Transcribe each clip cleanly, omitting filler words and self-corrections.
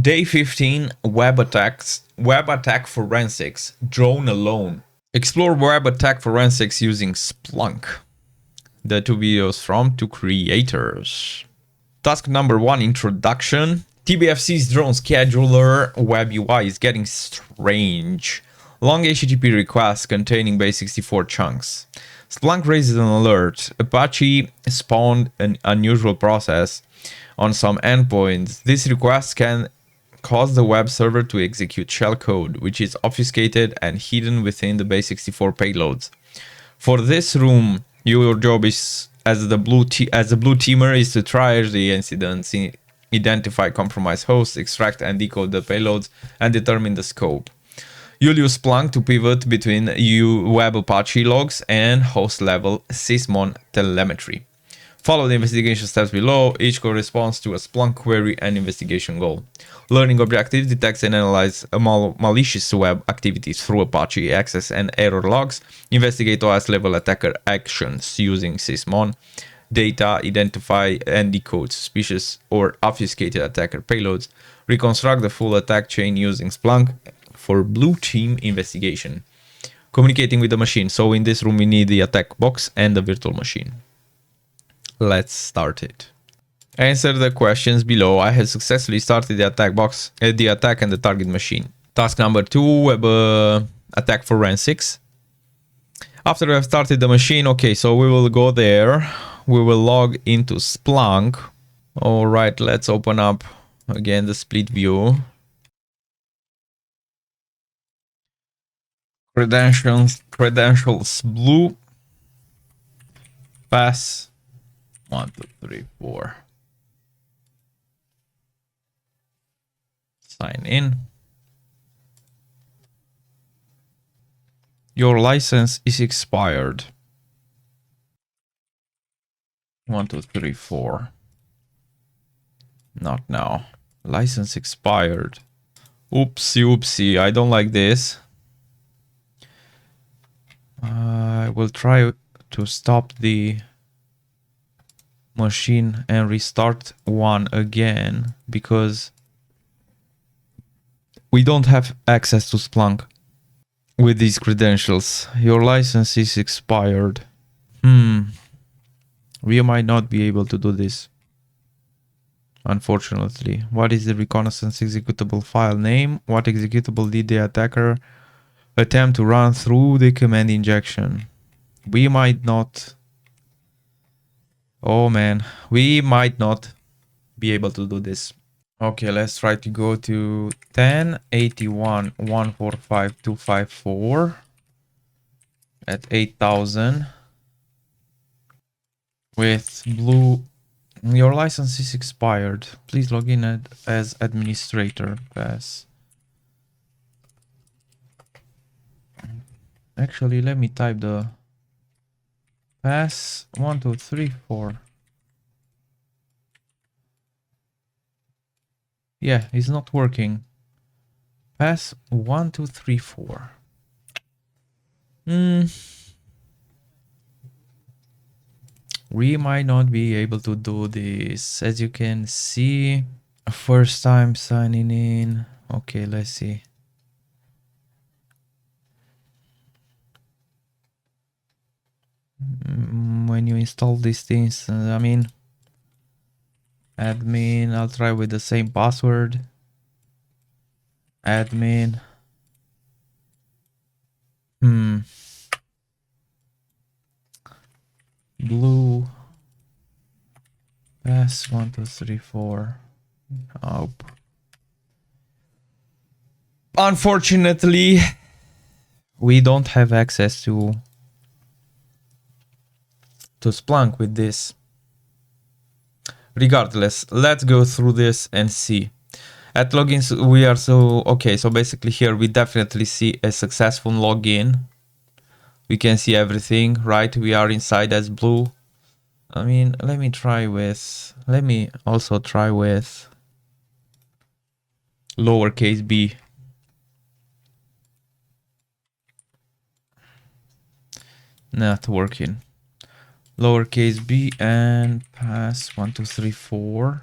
Day 15, web attack forensics, drone alone. Explore web attack forensics using Splunk. The 2 videos from 2 creators. Task number 1, introduction. TBFC's drone scheduler web UI is getting strange. Long HTTP requests containing base64 chunks. Splunk raises an alert. Apache spawned an unusual process on some endpoints. This request can cause the web server to execute shellcode, which is obfuscated and hidden within the base64 payloads. For this room, your job is as a blue teamer is to triage the incidents, identify compromised hosts, extract and decode the payloads, and determine the scope. You'll use Splunk to pivot between web Apache logs and host level sysmon telemetry. Follow the investigation steps below. Each corresponds to a Splunk query and investigation goal. Learning objective: detects and analyze malicious web activities through Apache access and error logs. Investigate OS level attacker actions using sysmon data. Identify and decode suspicious or obfuscated attacker payloads. Reconstruct the full attack chain using Splunk for blue team investigation. Communicating with the machine. So in this room we need the attack box and the virtual machine. Let's start it. Answer the questions below. I have successfully started the attack box, the attack and the target machine. Task number 2, web attack forensics. After we have started the machine, okay, so we will go there. We will log into Splunk. All right, let's open up again the split view. Credentials blue. Pass 1, 2, 3, 4. Sign in. Your license is expired. 1, 2, 3, 4. Not now. License expired. Oopsie, oopsie. I don't like this. I will try to stop the machine and restart one again because we don't have access to Splunk with these credentials. Your license is expired. We might not be able to do this, unfortunately. What is the reconnaissance executable file name? What executable did the attacker attempt to run through the command injection? We might not. Oh man, we might not be able to do this. Okay, let's try to go to 10.81.145.254 at 8,000 with blue. Your license is expired. Please log in as administrator. Pass. Actually, let me type the pass 1, 2, 3, 4. Yeah, it's not working. Pass 1, 2, 3, 4. We might not be able to do this. As you can see, first time signing in. Okay, let's see. When you install these things, I mean, admin, I'll try with the same password. Admin. Blue. Pass 1, 2, 3, 4. Nope. Unfortunately, we don't have access to Splunk with this. Regardless, let's go through this and see. At logins, we are okay, so basically here we definitely see a successful login. We can see everything, right? We are inside as blue. I mean, let me also try with lowercase b. Not working. Lowercase b and pass 1, 2, 3, 4.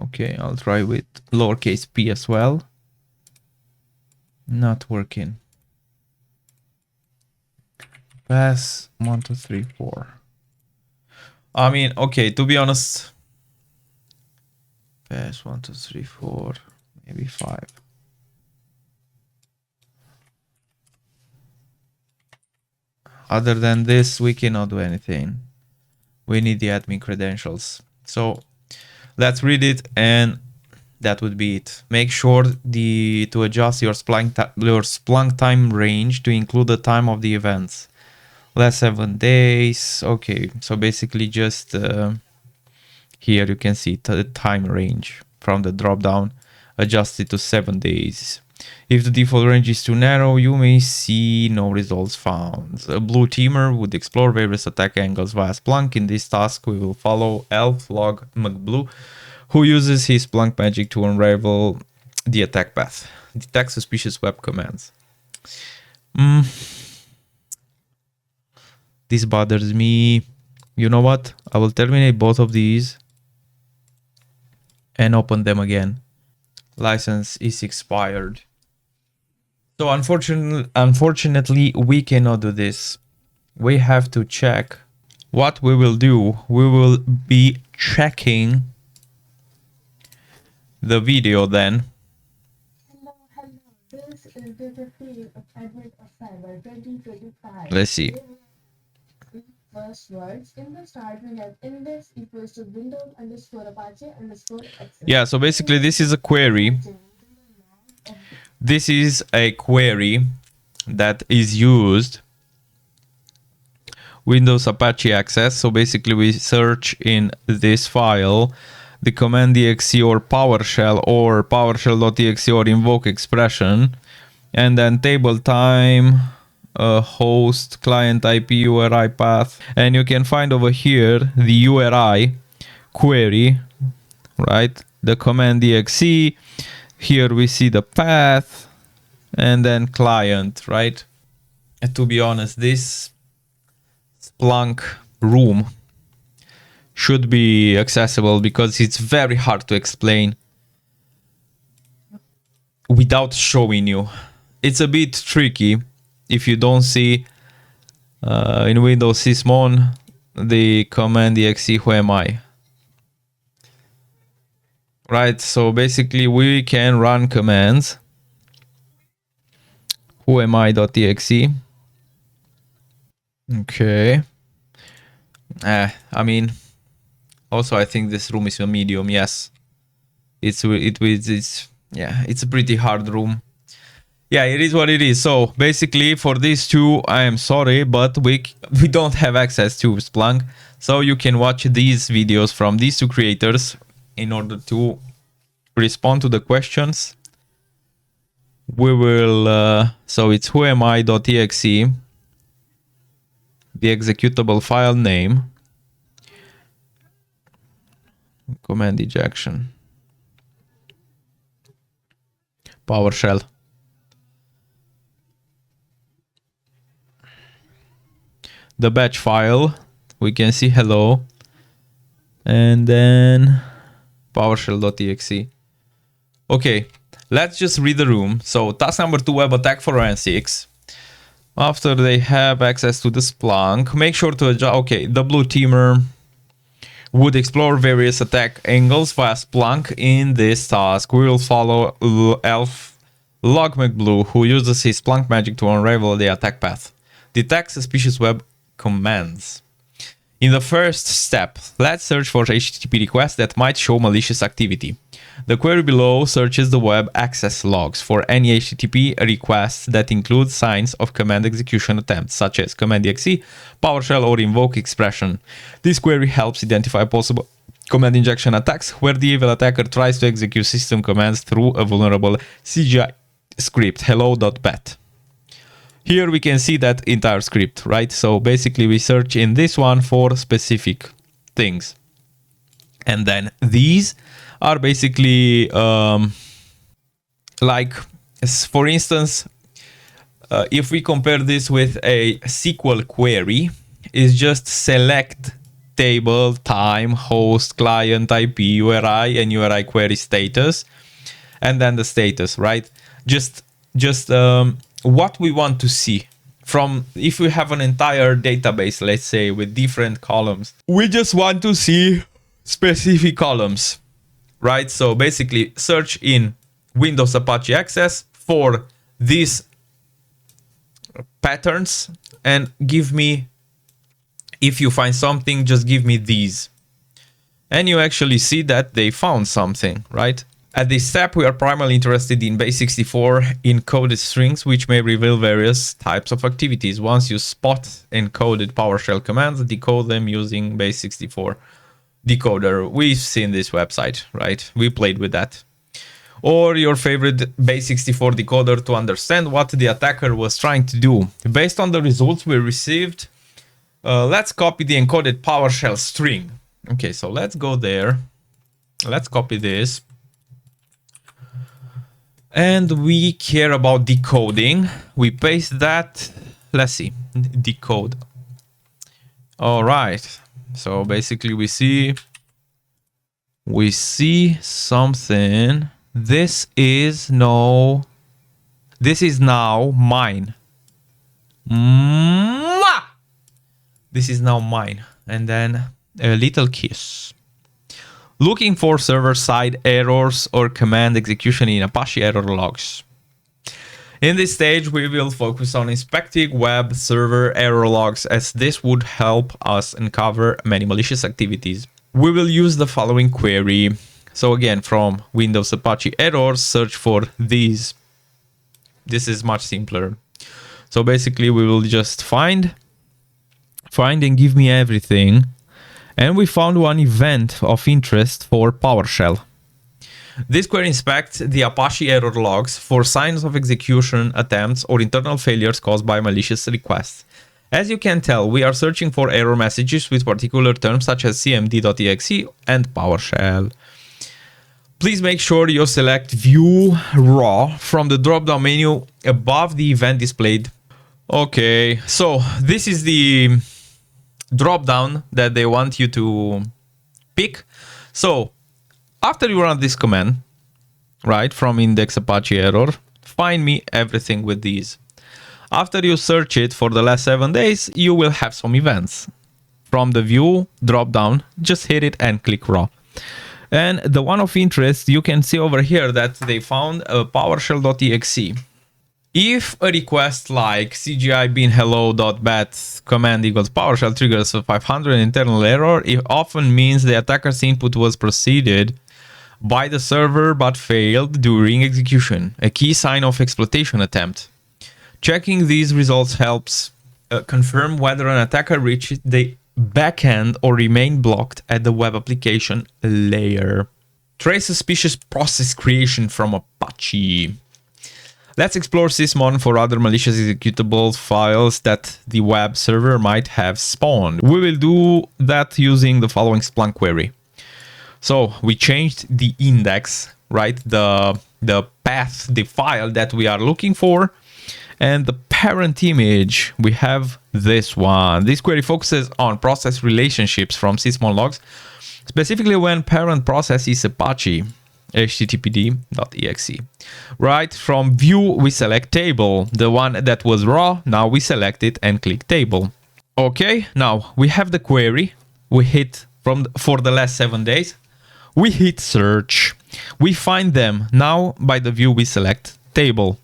Okay, I'll try with lowercase p as well. Not working. Pass 1, 2, 3, 4. I mean, okay, to be honest, pass 1, 2, 3, 4, maybe 5. Other than this, we cannot do anything. We need the admin credentials. So let's read it, and that would be it. Make sure to adjust your Splunk time range to include the time of the events. Last 7 days. Okay, so basically just here you can see the time range from the drop down, adjust it to 7 days. If the default range is too narrow, you may see no results found. A blue teamer would explore various attack angles via Splunk. In this task, we will follow Elf Log McBlue, who uses his Splunk magic to unravel the attack path. Detect suspicious web commands. This bothers me. You know what? I will terminate both of these and open them again. License is expired. So unfortunately, we cannot do this. We have to check. What we will do, we will be checking the video then. Hello. This is the field of Admin of Cyber 2025. Let's see. First words in the start we have index equals to Windows _ Apache _ access. Yeah, so basically this is a query. This is a query that is used Windows Apache access. So basically we search in this file the command exe or PowerShell or PowerShell.exe or invoke expression, and then table time, host, client IP, URI path, and you can find over here the URI query, right? The command exe. Here we see the path and then client, right? And to be honest, this Splunk room should be accessible because it's very hard to explain without showing you. It's a bit tricky if you don't see in Windows Sysmon the command exe who am I. Right, so basically we can run commands whoami.exe. Okay. I mean, also I think this room is a medium. Yes, it's yeah, it's a pretty hard room. Yeah, it is what it is. So basically for these two, I am sorry, but we don't have access to Splunk. So you can watch these videos from these two creators in order to respond to the questions. We will, so it's whoami.exe, the executable file name, command ejection, PowerShell. The batch file, we can see hello, and then PowerShell.exe. Okay, let's just read the room. So task number 2, web attack forensics. After they have access to the Splunk, make sure to adjust. Okay, the blue teamer would explore various attack angles via Splunk. In this task, we will follow Elf Log McBlue, who uses his Splunk magic to unravel the attack path. Detect suspicious web commands. In the first step, let's search for HTTP requests that might show malicious activity. The query below searches the web access logs for any HTTP requests that include signs of command execution attempts, such as command exe, PowerShell, or invoke expression. This query helps identify possible command injection attacks where the evil attacker tries to execute system commands through a vulnerable CGI script, hello.bat. Here we can see that entire script, right? So basically we search in this one for specific things. And then these are basically like, for instance, if we compare this with a SQL query, is just select table, time, host, client, IP, URI, and URI query status, and then the status, right? Just what we want to see from, if we have an entire database, let's say, with different columns, we just want to see specific columns, right? So basically search in Windows Apache Access for these patterns and give me, if you find something, just give me these. And you actually see that they found something, right? At this step, we are primarily interested in base64 encoded strings, which may reveal various types of activities. Once you spot encoded PowerShell commands, decode them using base64 decoder. We've seen this website, right? We played with that. Or your favorite base64 decoder to understand what the attacker was trying to do. Based on the results we received, let's copy the encoded PowerShell string. Okay, so let's go there. Let's copy this. And we care about decoding. We paste that. Let's see. Decode. All right. So basically we see something. This is now mine. This is now mine. And then a little kiss. Looking for server-side errors or command execution in Apache error logs. In this stage, we will focus on inspecting web server error logs, as this would help us uncover many malicious activities. We will use the following query. So again, from Windows Apache errors, search for these. This is much simpler. So basically, we will just find and give me everything. And we found one event of interest for PowerShell. This query inspects the Apache error logs for signs of execution attempts or internal failures caused by malicious requests. As you can tell, we are searching for error messages with particular terms such as cmd.exe and PowerShell. Please make sure you select View Raw from the drop-down menu above the event displayed. Okay, so this is the drop-down that they want you to pick. So after you run this command, right, from index Apache error, find me everything with these. After you search it for the last 7 days, you will have some events. From the view drop-down, just hit it and click raw. And the one of interest, you can see over here that they found a PowerShell.exe. If a request like CGI bin hello.bat command equals PowerShell triggers a 500 internal error, it often means the attacker's input was preceded by the server but failed during execution, a key sign of exploitation attempt. Checking these results helps confirm whether an attacker reached the backend or remained blocked at the web application layer. Trace suspicious process creation from Apache. Let's explore sysmon for other malicious executable files that the web server might have spawned. We will do that using the following Splunk query. So we changed the index, right? The path, the file that we are looking for. And the parent image, we have this one. This query focuses on process relationships from sysmon logs, specifically when parent process is Apache, httpd.exe. Right, from view, we select table, the one that was raw. Now we select it and click table. Okay, now we have the query. We hit for the last 7 days. We hit search. We find them. Now by the view, we select table.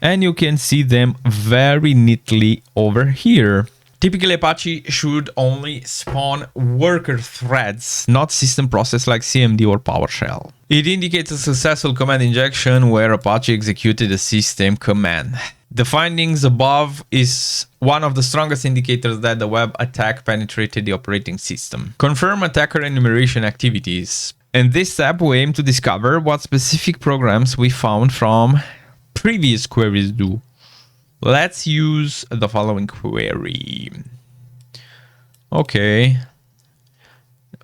And you can see them very neatly over here. Typically, Apache should only spawn worker threads, not system process like CMD or PowerShell. It indicates a successful command injection where Apache executed a system command. The findings above is one of the strongest indicators that the web attack penetrated the operating system. Confirm attacker enumeration activities. In this step, we aim to discover what specific programs we found from previous queries do. Let's use the following query. Okay.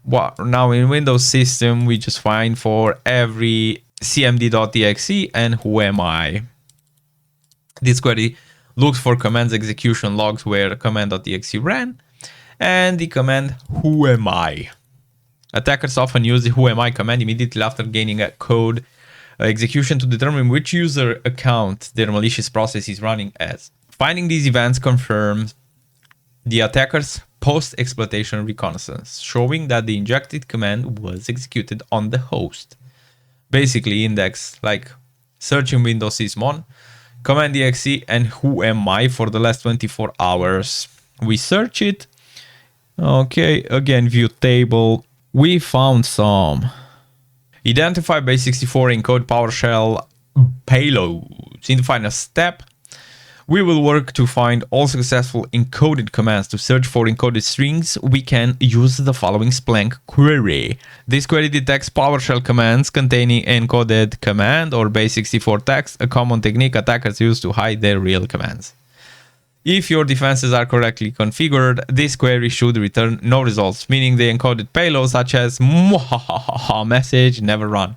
Well, now in Windows system, we just find for every cmd.exe and who am I. This query looks for commands execution logs where command.exe ran and the command who am I. Attackers often use the who am I command immediately after gaining a code execution to determine which user account their malicious process is running as. Finding these events confirms the attacker's post-exploitation reconnaissance, showing that the injected command was executed on the host. Basically index like search in Windows sysmon, command exe, and who am I for the last 24 hours. We search it. Okay, again, view table. We found some. Identify base64 encode PowerShell payloads. In the final step, we will work to find all successful encoded commands. To search for encoded strings, we can use the following Splunk query. This query detects PowerShell commands containing encoded command or base64 text, a common technique attackers use to hide their real commands. If your defenses are correctly configured, this query should return no results, meaning the encoded payload such as message never run.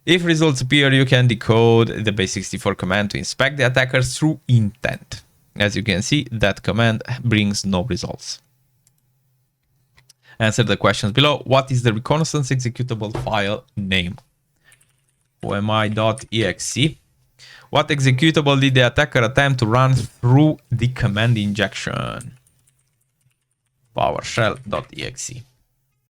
If results appear, you can decode the base64 command to inspect the attacker's true intent. As you can see, that command brings no results. Answer the questions below. What is the reconnaissance executable file name? OMI.exe. What executable did the attacker attempt to run through the command injection? PowerShell.exe.